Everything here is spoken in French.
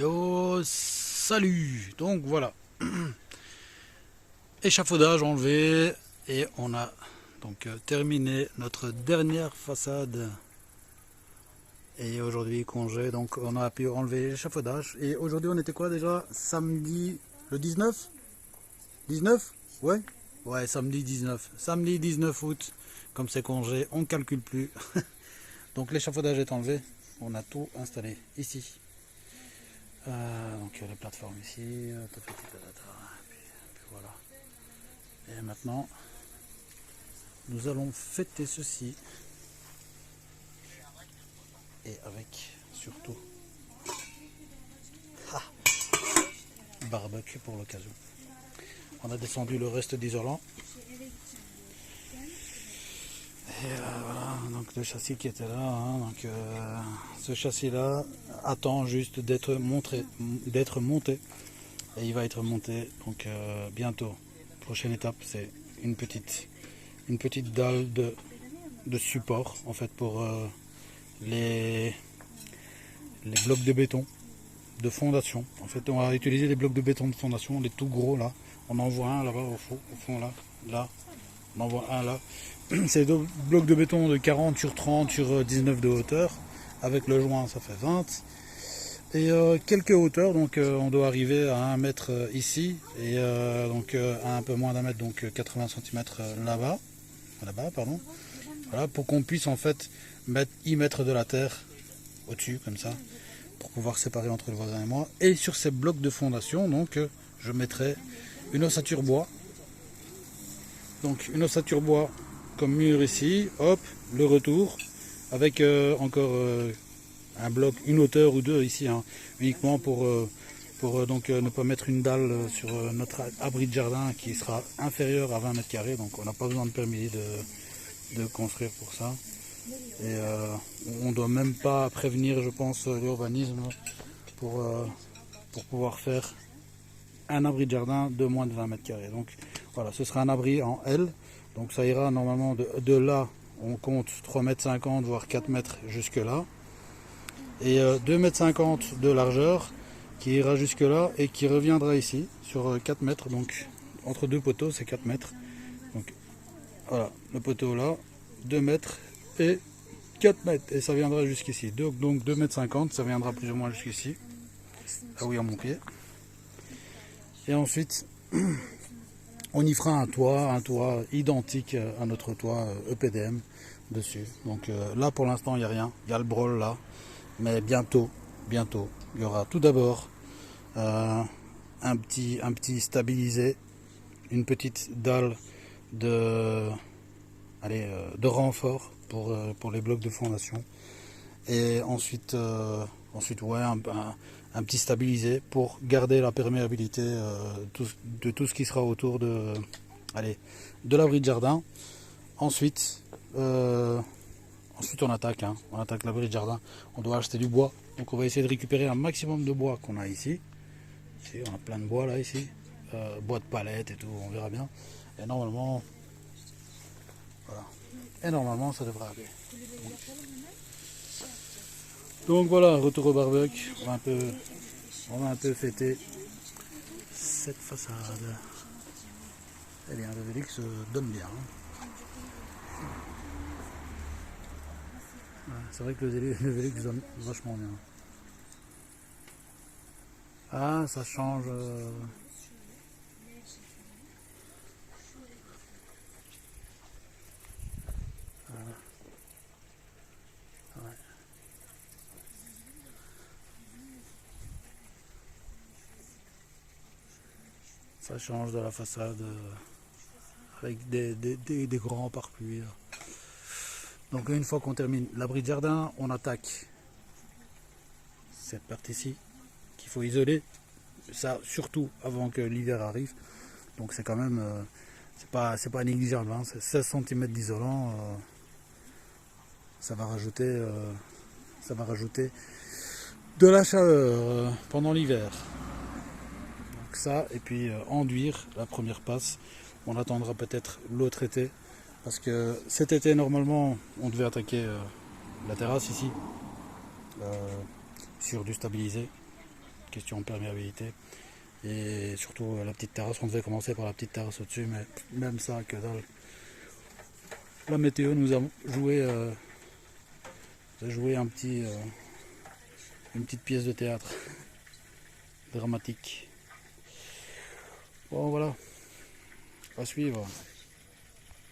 Yo, salut. Donc voilà, échafaudage enlevé et on a donc terminé notre dernière façade. Et aujourd'hui congé, donc on a pu enlever l'échafaudage. Et aujourd'hui on était quoi déjà? Samedi le 19? 19? Ouais. Ouais, samedi 19. Samedi 19 août. Comme c'est congé, on calcule plus. Donc l'échafaudage est enlevé. On a tout installé ici. Donc les plateformes ici, puis voilà. Et maintenant, nous allons fêter ceci. Et avec surtout barbecue pour l'occasion. On a descendu le reste d'isolant. Et voilà, donc le châssis qui était là, donc ce châssis là attend juste d'être monté, et il va être monté donc bientôt. Prochaine étape, c'est une petite dalle de support en fait pour les blocs de béton de fondation. En fait, on va utiliser les blocs de béton de fondation, les tout gros là. On en voit un là-bas au fond là, on en voit un là. C'est deux blocs de béton de 40 sur 30 sur 19 de hauteur. Avec le joint, ça fait 20. Et quelques hauteurs, donc on doit arriver à 1 mètre ici et donc à un peu moins d'1 mètre, donc 80 cm là-bas, pardon. Voilà, pour qu'on puisse en fait y mettre de la terre au-dessus comme ça, pour pouvoir séparer entre le voisin et moi. Et sur ces blocs de fondation, donc je mettrai une ossature bois. Donc une ossature bois comme mur ici, hop, le retour avec encore un bloc, une hauteur ou deux ici, uniquement pour donc ne pas mettre une dalle sur notre abri de jardin qui sera inférieur à 20 mètres carrés. Donc on n'a pas besoin de permis de construire pour ça. Et on ne doit même pas prévenir, je pense, l'urbanisme pour pouvoir faire un abri de jardin de moins de 20 mètres carrés. Donc voilà, ce sera un abri en L. Donc ça ira normalement de là, on compte 3,50 m, voire 4 mètres jusque là. Et 2,50 m de largeur qui ira jusque là et qui reviendra ici sur 4 mètres. Donc entre deux poteaux, c'est 4 mètres. Donc voilà, le poteau là, 2 mètres et 4 mètres. Et ça viendra jusqu'ici. Donc 2,50 m, ça viendra plus ou moins jusqu'ici. Ah oui, à mon pied. Et ensuite, on y fera un toit identique à notre toit EPDM dessus. Donc là pour l'instant il n'y a rien, il y a le brol là, mais bientôt, il y aura tout d'abord un petit stabilisé, une petite dalle de renfort pour les blocs de fondation. Et ensuite, ouais, un petit stabilisé pour garder la perméabilité de tout ce qui sera autour de l'abri de jardin. Ensuite, on attaque, l'abri de jardin. On doit acheter du bois, donc on va essayer de récupérer un maximum de bois qu'on a ici. Ici, on a plein de bois là ici, bois de palette et tout, on verra bien. Et normalement, voilà. Et normalement, ça devrait aller. Donc voilà, retour au barbecue, on va un peu fêter cette façade. Eh bien, le Vélix donne bien. Ouais, c'est vrai que le Vélix donne vachement bien. Ah, ça change. Ouais. Ça change de la façade avec des grands pare-pluis. Donc une fois qu'on termine l'abri de jardin, on attaque cette partie-ci qu'il faut isoler. Ça surtout avant que l'hiver arrive. Donc c'est quand même c'est pas négligeable. C'est 16 cm d'isolant. Ça va rajouter de la chaleur pendant l'hiver. Donc ça, et puis enduire la première passe. On attendra peut-être l'autre été. Parce que cet été, normalement, on devait attaquer la terrasse ici, sur du stabilisé. question de perméabilité. Et surtout la petite terrasse, on devait commencer par la petite terrasse au-dessus, mais même ça, que dalle. La météo nous a joué, une petite pièce de théâtre dramatique. Bon voilà, à suivre.